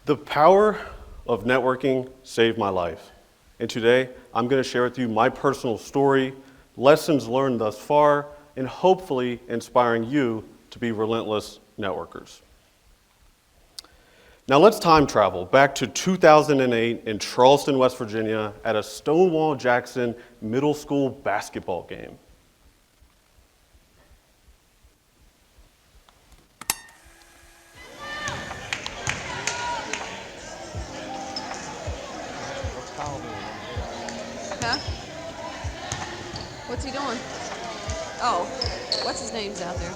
The power of networking saved my life. And today, I'm going to share with you my personal story, lessons learned thus far, and hopefully inspiring you to be relentless networkers. Now let's time travel back to 2008 in Charleston, West Virginia at a Stonewall Jackson middle school basketball game. Huh? What's he doing? Oh, what's his name's out there?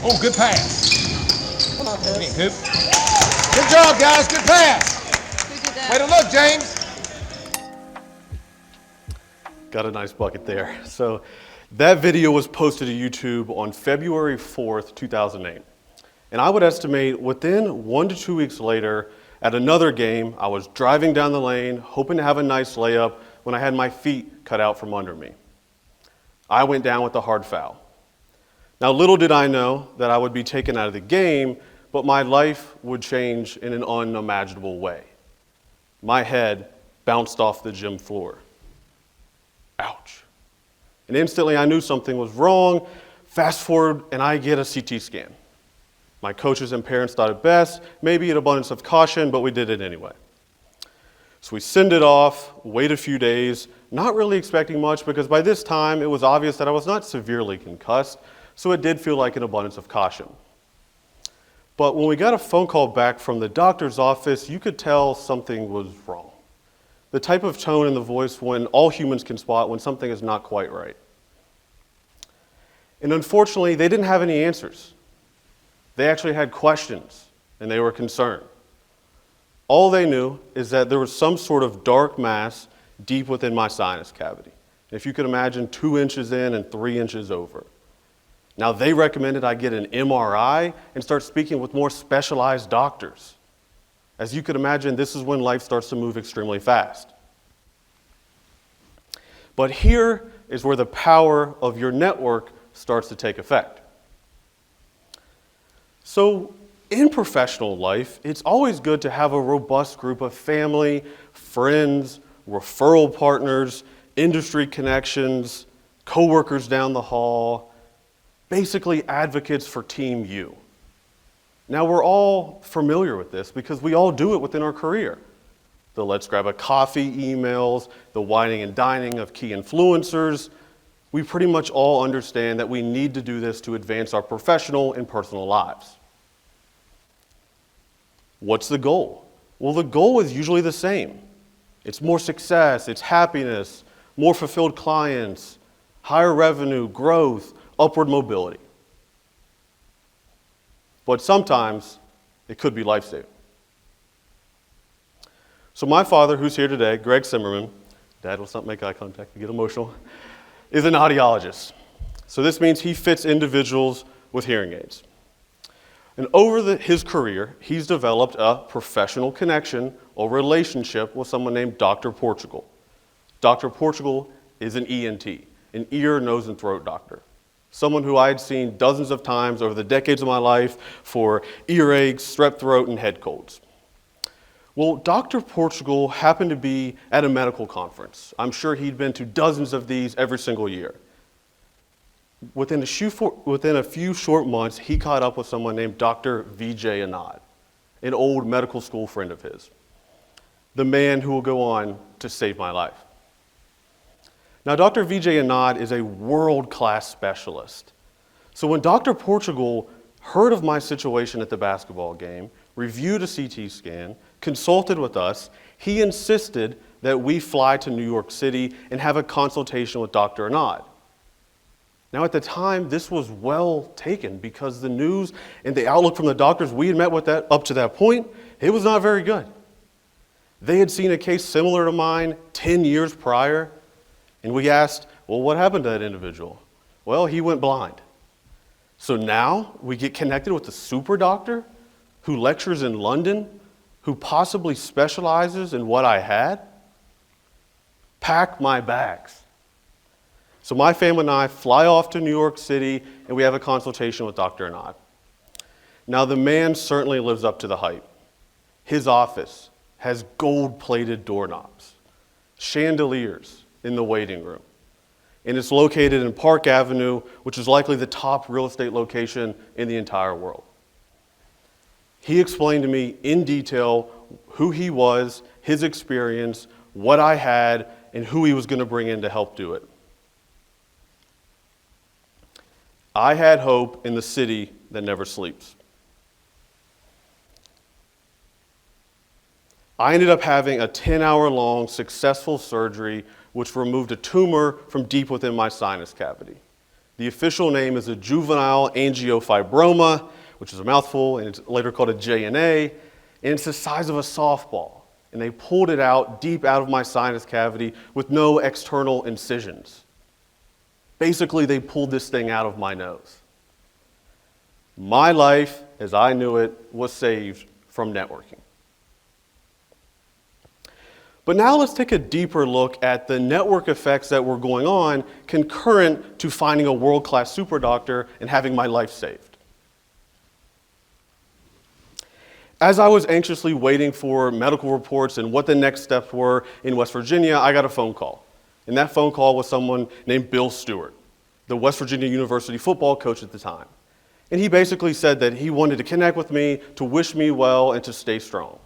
Oh, good pass. Come on, Coop. Good job, guys. Good pass. Who did that? Way to look, James. Got a nice bucket there. So that video was posted to YouTube on February 4th, 2008. And I would estimate within 1 to 2 weeks later, at another game, I was driving down the lane, hoping to have a nice layup when I had my feet cut out from under me. I went down with a hard foul. Now, little did I know that I would be taken out of the game, but my life would change in an unimaginable way. My head bounced off the gym floor. Ouch. And instantly I knew something was wrong. Fast forward, and I get a CT scan. My coaches and parents thought it best, maybe an abundance of caution, but we did it anyway. So we send it off, wait a few days, not really expecting much because by this time it was obvious that I was not severely concussed, so it did feel like an abundance of caution. But when we got a phone call back from the doctor's office, you could tell something was wrong. The type of tone in the voice when all humans can spot when something is not quite right. And unfortunately, they didn't have any answers. They actually had questions, and they were concerned. All they knew is that there was some sort of dark mass deep within my sinus cavity. If you could imagine 2 inches in and 3 inches over. Now, they recommended I get an MRI and start speaking with more specialized doctors. As you could imagine, this is when life starts to move extremely fast. But here is where the power of your network starts to take effect. So, in professional life, it's always good to have a robust group of family, friends, referral partners, industry connections, coworkers down the hall, basically advocates for Team U. Now, we're all familiar with this because we all do it within our career. The let's grab a coffee emails, the whining and dining of key influencers. We pretty much all understand that we need to do this to advance our professional and personal lives. What's the goal? Well, the goal is usually the same. It's more success, it's happiness, more fulfilled clients, higher revenue, growth, upward mobility. But sometimes it could be life-saving. So my father, who's here today, Greg Simmerman, Dad, let's not make eye contact, you get emotional, is an audiologist. So this means he fits individuals with hearing aids. And over his career, he's developed a professional connection or relationship with someone named Dr. Portugal. Dr. Portugal is an ENT, an ear, nose, and throat doctor. Someone who I had seen dozens of times over the decades of my life for earaches, strep throat, and head colds. Well, Dr. Portugal happened to be at a medical conference. I'm sure he'd been to dozens of these every single year. Within a few short months, he caught up with someone named Dr. Vijay Anand, an old medical school friend of his, the man who will go on to save my life. Now, Dr. Vijay Anand is a world-class specialist. So when Dr. Portugal heard of my situation at the basketball game, reviewed a CT scan, consulted with us, he insisted that we fly to New York City and have a consultation with Dr. Anand. Now, at the time, this was well taken because the news and the outlook from the doctors we had met with up to that point, it was not very good. They had seen a case similar to mine 10 years prior, and we asked, well, what happened to that individual? Well, he went blind. So now we get connected with a super doctor who lectures in London, who possibly specializes in what I had? Pack my bags. So my family and I fly off to New York City, and we have a consultation with Dr. Anad. Now, the man certainly lives up to the hype. His office has gold-plated doorknobs, chandeliers in the waiting room, and it's located in Park Avenue, which is likely the top real estate location in the entire world. He explained to me in detail who he was, his experience, what I had, and who he was going to bring in to help do it. I had hope in the city that never sleeps. I ended up having a 10-hour-long successful surgery which removed a tumor from deep within my sinus cavity. The official name is a juvenile angiofibroma, which is a mouthful, and it's later called a JNA, and it's the size of a softball. And they pulled it out deep out of my sinus cavity with no external incisions. Basically, they pulled this thing out of my nose. My life, as I knew it, was saved from networking. But now let's take a deeper look at the network effects that were going on concurrent to finding a world-class super doctor and having my life saved. As I was anxiously waiting for medical reports and what the next steps were in West Virginia, I got a phone call. And that phone call was someone named Bill Stewart, the West Virginia University football coach at the time. And he basically said that he wanted to connect with me, to wish me well, and to stay strong.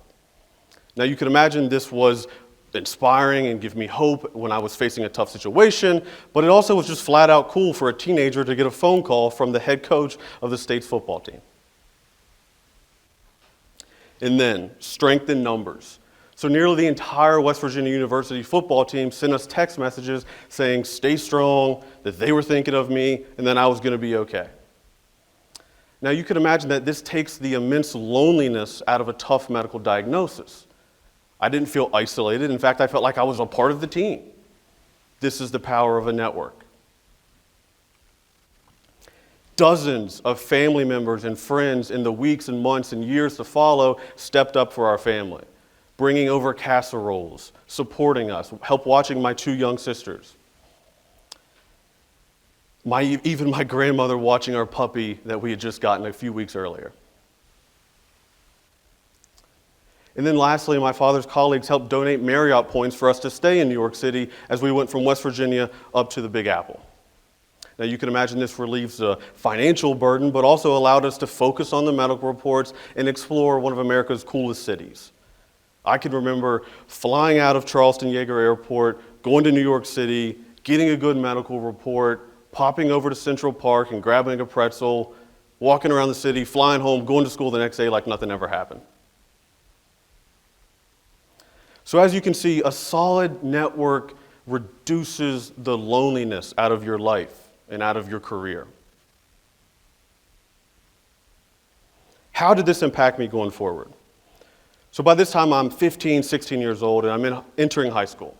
Now you can imagine this was inspiring and give me hope when I was facing a tough situation, but it also was just flat out cool for a teenager to get a phone call from the head coach of the state's football team. And then, strength in numbers. So nearly the entire West Virginia University football team sent us text messages saying, stay strong, that they were thinking of me, and that I was going to be okay. Now you can imagine that this takes the immense loneliness out of a tough medical diagnosis. I didn't feel isolated. In fact, I felt like I was a part of the team. This is the power of a network. Dozens of family members and friends in the weeks and months and years to follow stepped up for our family, bringing over casseroles, supporting us, help watching my 2 young sisters. Even my grandmother watching our puppy that we had just gotten a few weeks earlier. And then lastly, my father's colleagues helped donate Marriott points for us to stay in New York City as we went from West Virginia up to the Big Apple. Now you can imagine this relieves a financial burden, but also allowed us to focus on the medical reports and explore one of America's coolest cities. I can remember flying out of Charleston Yeager Airport, going to New York City, getting a good medical report, popping over to Central Park and grabbing a pretzel, walking around the city, flying home, going to school the next day like nothing ever happened. So as you can see, a solid network reduces the loneliness out of your life and out of your career. How did this impact me going forward? So by this time, I'm 15, 16 years old, and I'm entering high school.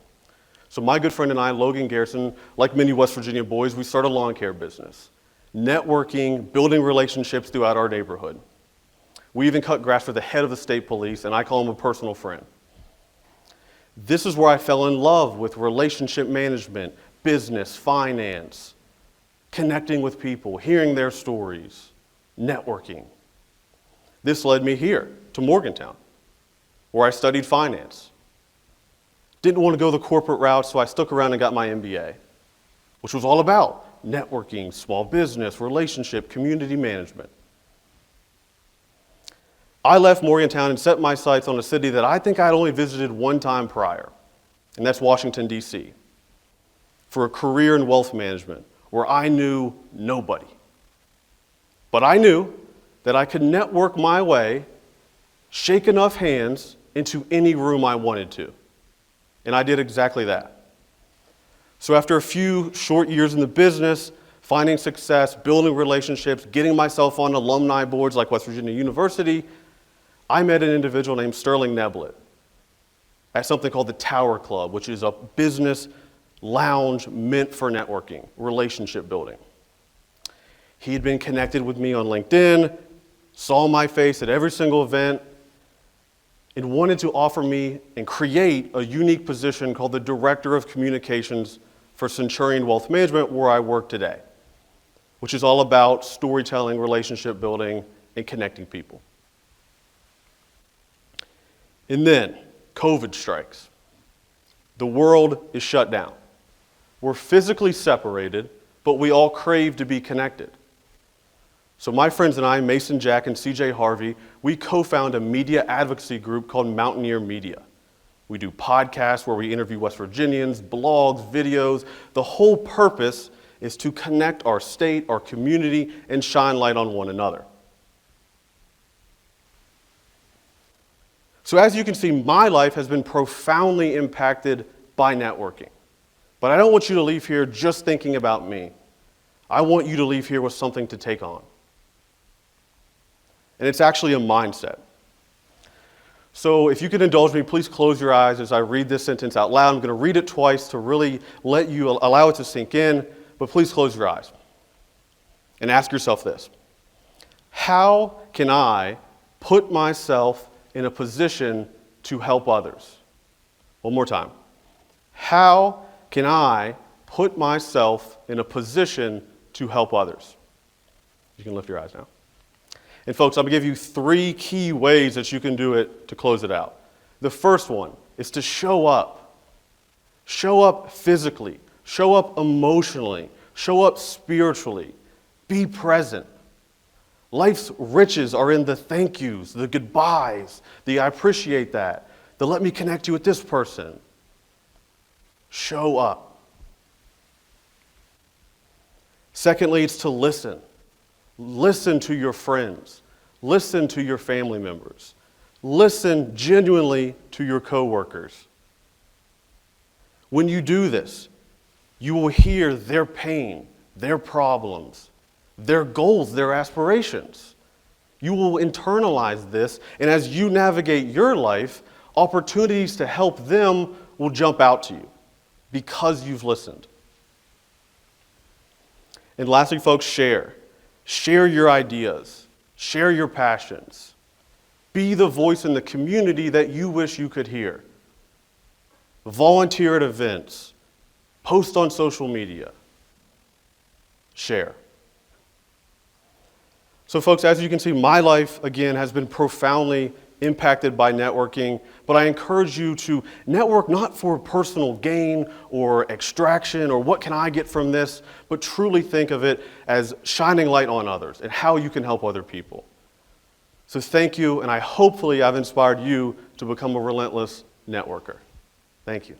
So my good friend and I, Logan Garrison, like many West Virginia boys, we started a lawn care business, networking, building relationships throughout our neighborhood. We even cut grass for the head of the state police, and I call him a personal friend. This is where I fell in love with relationship management, business, finance, connecting with people, hearing their stories, networking. This led me here to Morgantown, where I studied finance. Didn't want to go the corporate route, so I stuck around and got my MBA, which was all about networking, small business, relationship, community management. I left Morgantown and set my sights on a city that I think I had only visited one time prior, and that's Washington, D.C., for a career in wealth management, where I knew nobody. But I knew that I could network my way, shake enough hands into any room I wanted to. And I did exactly that. So after a few short years in the business, finding success, building relationships, getting myself on alumni boards like West Virginia University, I met an individual named Sterling Neblett at something called the Tower Club, which is a business lounge meant for networking, relationship building. He had been connected with me on LinkedIn, saw my face at every single event, and wanted to offer me and create a unique position called the Director of Communications for Centurion Wealth Management, where I work today, which is all about storytelling, relationship building, and connecting people. And then COVID strikes. The world is shut down. We're physically separated, but we all crave to be connected. So my friends and I, Mason Jack and CJ Harvey, we co-found a media advocacy group called Mountaineer Media. We do podcasts where we interview West Virginians, blogs, videos. The whole purpose is to connect our state, our community, and shine light on one another. So as you can see, my life has been profoundly impacted by networking. But I don't want you to leave here just thinking about me. I want you to leave here with something to take on. And it's actually a mindset. So if you could indulge me, please close your eyes as I read this sentence out loud. I'm going to read it twice to really allow it to sink in, but please close your eyes and ask yourself this. How can I put myself in a position to help others? One more time. How can I put myself in a position to help others? You can lift your eyes now. And folks, I'm going to give you 3 key ways that you can do it to close it out. The first one is to show up. Show up physically. Show up emotionally. Show up spiritually. Be present. Life's riches are in the thank yous, the goodbyes, the I appreciate that, the let me connect you with this person. Show up. Secondly, it's to listen. Listen to your friends. Listen to your family members. Listen genuinely to your coworkers. When you do this, you will hear their pain, their problems, their goals, their aspirations. You will internalize this, and as you navigate your life, opportunities to help them will jump out to you because you've listened. And lastly, folks, share. Share your ideas. Share your passions. Be the voice in the community that you wish you could hear. Volunteer at events. Post on social media. Share. So folks, as you can see, my life, again, has been profoundly impacted by networking, but I encourage you to network not for personal gain or extraction or what can I get from this, but truly think of it as shining light on others and how you can help other people. So thank you, and hopefully I've inspired you to become a relentless networker. Thank you.